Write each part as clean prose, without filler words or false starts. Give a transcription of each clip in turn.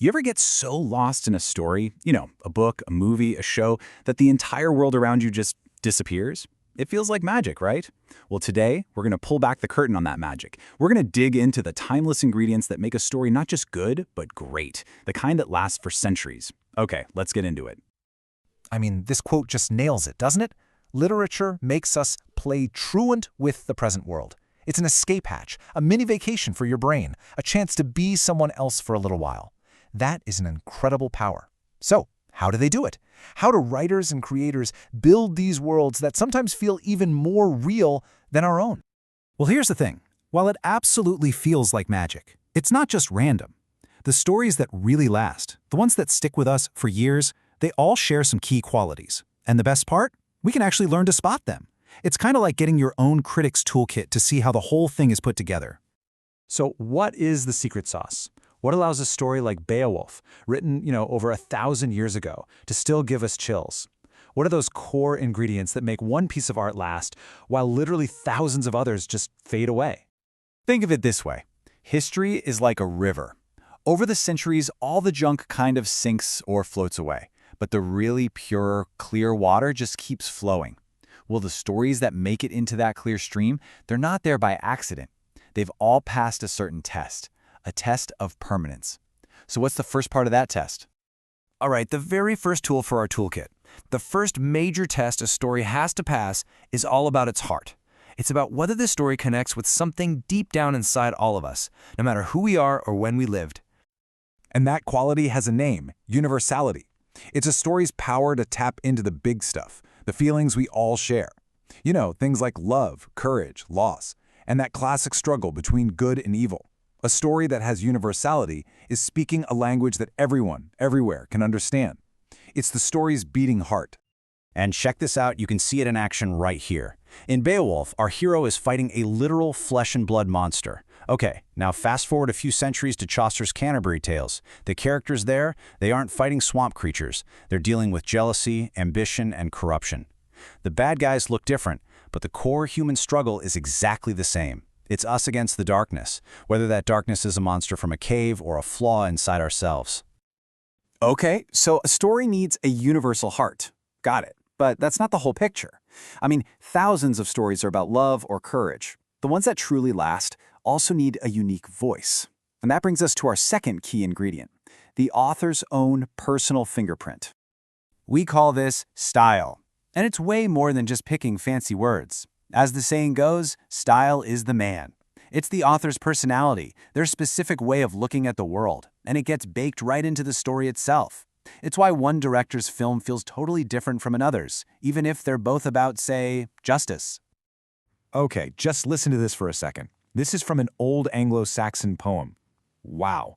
You ever get so lost in a story, a book, a movie, a show, that the entire world around you just disappears? It feels like magic, right? Well, today, we're going to pull back the curtain on that magic. We're going to dig into the timeless ingredients that make a story not just good, but great. The kind that lasts for centuries. Okay, let's get into it. I mean, this quote just nails it, doesn't it? Literature makes us play truant with the present world. It's an escape hatch, a mini vacation for your brain, a chance to be someone else for a little while. That is an incredible power. So, how do they do it? How do writers and creators build these worlds that sometimes feel even more real than our own? Well, here's the thing. While it absolutely feels like magic, it's not just random. The stories that really last, the ones that stick with us for years, they all share some key qualities. And the best part? We can actually learn to spot them. It's kind of like getting your own critic's toolkit to see how the whole thing is put together. So what is the secret sauce? What allows a story like Beowulf, written, over 1,000 years ago, to still give us chills? What are those core ingredients that make one piece of art last, while literally thousands of others just fade away? Think of it this way. History is like a river. Over the centuries, all the junk kind of sinks or floats away, but the really pure, clear water just keeps flowing. Well, the stories that make it into that clear stream, they're not there by accident. They've all passed a certain test. A test of permanence. So what's the first part of that test? All right, the very first tool for our toolkit. The first major test a story has to pass is all about its heart. It's about whether the story connects with something deep down inside all of us, no matter who we are or when we lived. And that quality has a name, universality. It's a story's power to tap into the big stuff, the feelings we all share. Things like love, courage, loss, and that classic struggle between good and evil. A story that has universality is speaking a language that everyone, everywhere, can understand. It's the story's beating heart. And check this out, you can see it in action right here. In Beowulf, our hero is fighting a literal flesh and blood monster. Okay, now fast forward a few centuries to Chaucer's Canterbury Tales. The characters there, they aren't fighting swamp creatures. They're dealing with jealousy, ambition, and corruption. The bad guys look different, but the core human struggle is exactly the same. It's us against the darkness, whether that darkness is a monster from a cave or a flaw inside ourselves. Okay, so a story needs a universal heart. Got it. But that's not the whole picture. I mean, thousands of stories are about love or courage. The ones that truly last also need a unique voice. And that brings us to our second key ingredient, the author's own personal fingerprint. We call this style. And it's way more than just picking fancy words. As the saying goes, style is the man. It's the author's personality, their specific way of looking at the world, and it gets baked right into the story itself. It's why one director's film feels totally different from another's, even if they're both about, say, justice. Okay, just listen to this for a second. This is from an old Anglo-Saxon poem. Wow.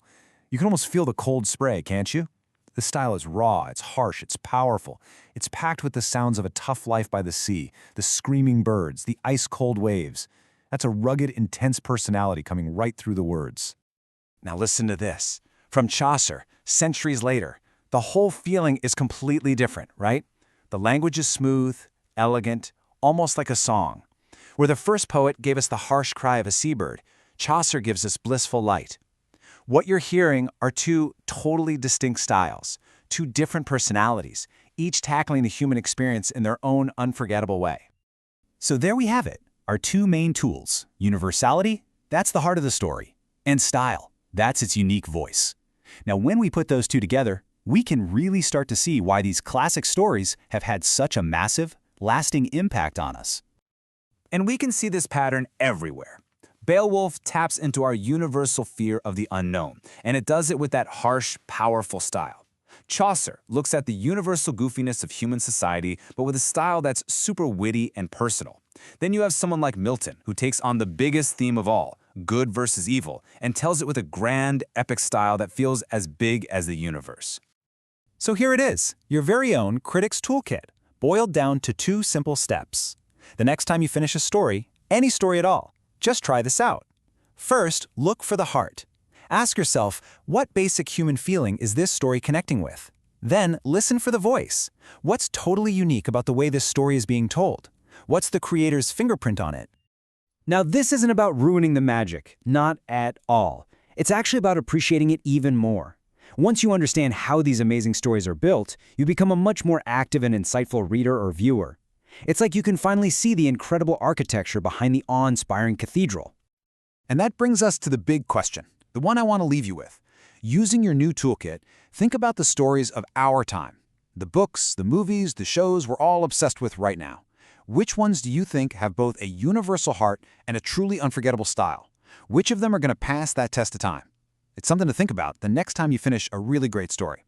You can almost feel the cold spray, can't you? The style is raw, it's harsh, it's powerful. It's packed with the sounds of a tough life by the sea, the screaming birds, the ice-cold waves. That's a rugged, intense personality coming right through the words. Now listen to this. From Chaucer, centuries later, the whole feeling is completely different, right? The language is smooth, elegant, almost like a song. Where the first poet gave us the harsh cry of a seabird, Chaucer gives us blissful light. What you're hearing are two totally distinct styles, two different personalities, each tackling the human experience in their own unforgettable way. So there we have it, our two main tools. Universality, that's the heart of the story, and style, that's its unique voice. Now when we put those two together, we can really start to see why these classic stories have had such a massive, lasting impact on us. And we can see this pattern everywhere. Beowulf taps into our universal fear of the unknown, and it does it with that harsh, powerful style. Chaucer looks at the universal goofiness of human society, but with a style that's super witty and personal. Then you have someone like Milton, who takes on the biggest theme of all, good versus evil, and tells it with a grand, epic style that feels as big as the universe. So here it is, your very own critic's toolkit, boiled down to 2 simple steps. The next time you finish a story, any story at all, just try this out. First, look for the heart. Ask yourself, what basic human feeling is this story connecting with? Then, listen for the voice. What's totally unique about the way this story is being told? What's the creator's fingerprint on it? Now, this isn't about ruining the magic, not at all. It's actually about appreciating it even more. Once you understand how these amazing stories are built, you become a much more active and insightful reader or viewer. It's like you can finally see the incredible architecture behind the awe-inspiring cathedral. And that brings us to the big question, the one I want to leave you with. Using your new toolkit, think about the stories of our time. The books, the movies, the shows we're all obsessed with right now. Which ones do you think have both a universal heart and a truly unforgettable style? Which of them are going to pass that test of time? It's something to think about the next time you finish a really great story.